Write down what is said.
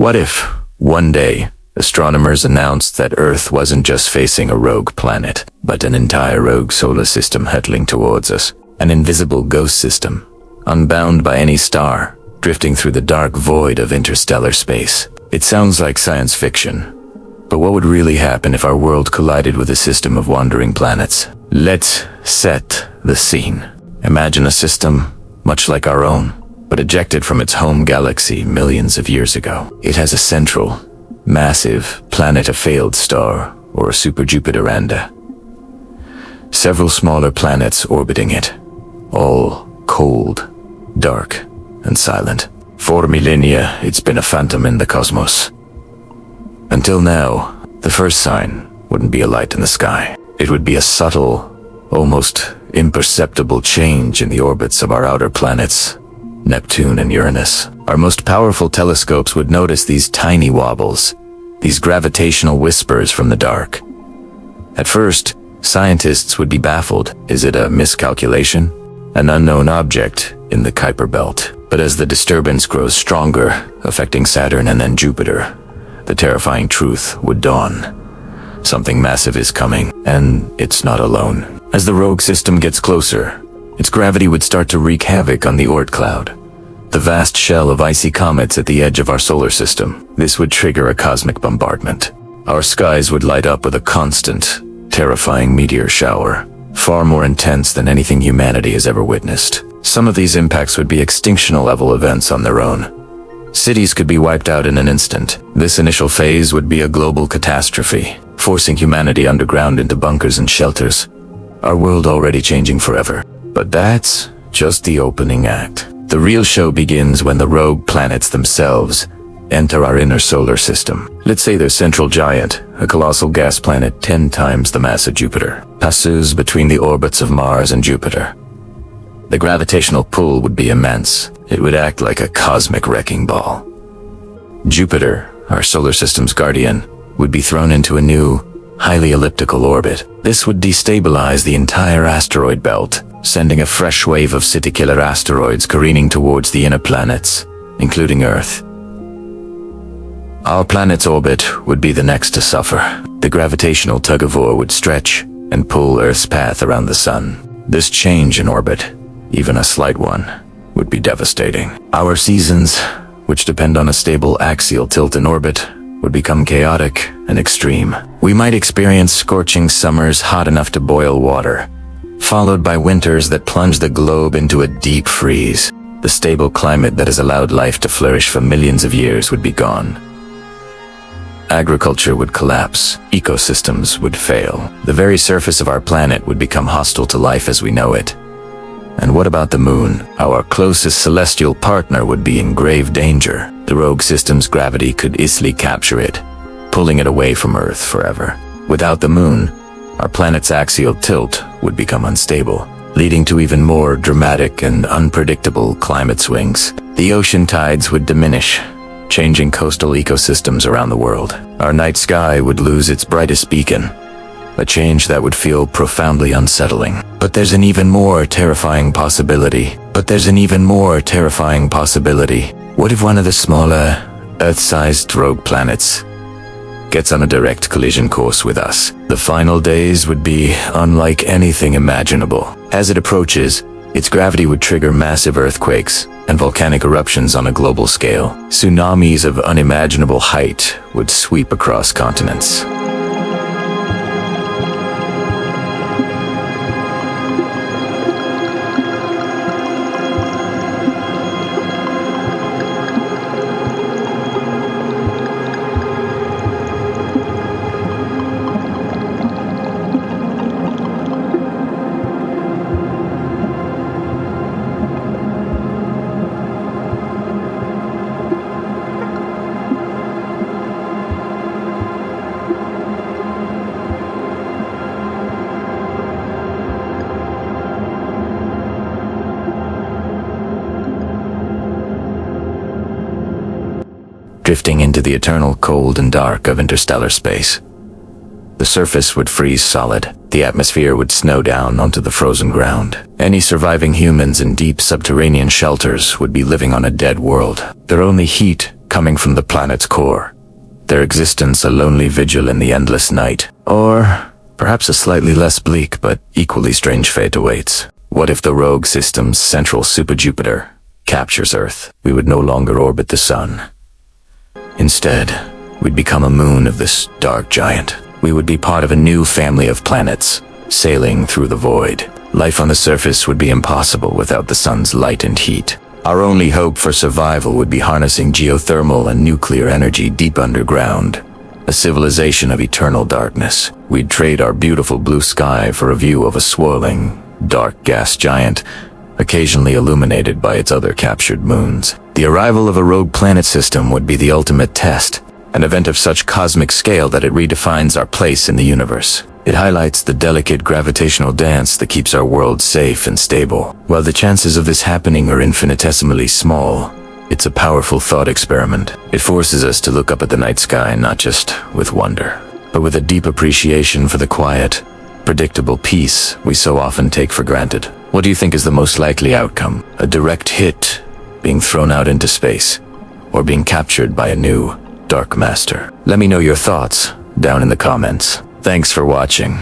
What if, one day, astronomers announced that Earth wasn't just facing a rogue planet, but an entire rogue solar system hurtling towards us? An invisible ghost system, unbound by any star, drifting through the dark void of interstellar space. It sounds like science fiction, but what would really happen if our world collided with a system of wandering planets? Let's set the scene. Imagine a system much like our own, but ejected from its home galaxy millions of years ago. It has a central, massive planet, a failed star, or a super-Jupiteranda. Several smaller planets orbiting it, all cold, dark, and silent. For millennia, it's been a phantom in the cosmos. Until now, the first sign wouldn't be a light in the sky. It would be a subtle, almost imperceptible change in the orbits of our outer planets, Neptune and Uranus. Our most powerful telescopes would notice these tiny wobbles, these gravitational whispers from the dark. At first, scientists would be baffled. Is it a miscalculation? An unknown object in the Kuiper Belt? But as the disturbance grows stronger, affecting Saturn and then Jupiter, the terrifying truth would dawn. Something massive is coming, and it's not alone. As the rogue system gets closer, its gravity would start to wreak havoc on the Oort cloud, the vast shell of icy comets at the edge of our solar system. This would trigger a cosmic bombardment. Our skies would light up with a constant, terrifying meteor shower, far more intense than anything humanity has ever witnessed. Some of these impacts would be extinction-level events on their own. Cities could be wiped out in an instant. This initial phase would be a global catastrophe, forcing humanity underground into bunkers and shelters. Our world already changing forever. But that's just the opening act. The real show begins when the rogue planets themselves enter our inner solar system. Let's say their central giant, a colossal gas planet 10 times the mass of Jupiter, passes between the orbits of Mars and Jupiter. The gravitational pull would be immense. It would act like a cosmic wrecking ball. Jupiter, our solar system's guardian, would be thrown into a new, highly elliptical orbit. This would destabilize the entire asteroid belt, sending a fresh wave of city-killer asteroids careening towards the inner planets, including Earth. Our planet's orbit would be the next to suffer. The gravitational tug-of-war would stretch and pull Earth's path around the sun. This change in orbit, even a slight one, would be devastating. Our seasons, which depend on a stable axial tilt in orbit, would become chaotic and extreme. We might experience scorching summers hot enough to boil water, followed by winters that plunge the globe into a deep freeze. The stable climate that has allowed life to flourish for millions of years would be gone. Agriculture would collapse, ecosystems would fail. The very surface of our planet would become hostile to life as we know it. And what about the moon? Our closest celestial partner would be in grave danger. The rogue system's gravity could easily capture it, pulling it away from Earth forever. Without the moon, our planet's axial tilt would become unstable, leading to even more dramatic and unpredictable climate swings. The ocean tides would diminish, changing coastal ecosystems around the world. Our night sky would lose its brightest beacon, a change that would feel profoundly unsettling. But there's an even more terrifying possibility. What if one of the smaller, Earth-sized rogue planets gets on a direct collision course with us? The final days would be unlike anything imaginable. As it approaches, its gravity would trigger massive earthquakes and volcanic eruptions on a global scale. Tsunamis of unimaginable height would sweep across continents. Drifting into the eternal cold and dark of interstellar space. The surface would freeze solid. The atmosphere would snow down onto the frozen ground. Any surviving humans in deep subterranean shelters would be living on a dead world. Their only heat coming from the planet's core. Their existence a lonely vigil in the endless night. Or perhaps a slightly less bleak but equally strange fate awaits. What if the rogue system's central superjupiter captures Earth? We would no longer orbit the sun. Instead, we'd become a moon of this dark giant. We would be part of a new family of planets, sailing through the void. Life on the surface would be impossible without the sun's light and heat. Our only hope for survival would be harnessing geothermal and nuclear energy deep underground. A civilization of eternal darkness. We'd trade our beautiful blue sky for a view of a swirling, dark gas giant, occasionally illuminated by its other captured moons. The arrival of a rogue planet system would be the ultimate test, an event of such cosmic scale that it redefines our place in the universe. It highlights the delicate gravitational dance that keeps our world safe and stable. While the chances of this happening are infinitesimally small, it's a powerful thought experiment. It forces us to look up at the night sky not just with wonder, but with a deep appreciation for the quiet, predictable peace we so often take for granted. What do you think is the most likely outcome? A direct hit, being thrown out into space, or being captured by a new dark master? Let me know your thoughts down in the comments. Thanks for watching.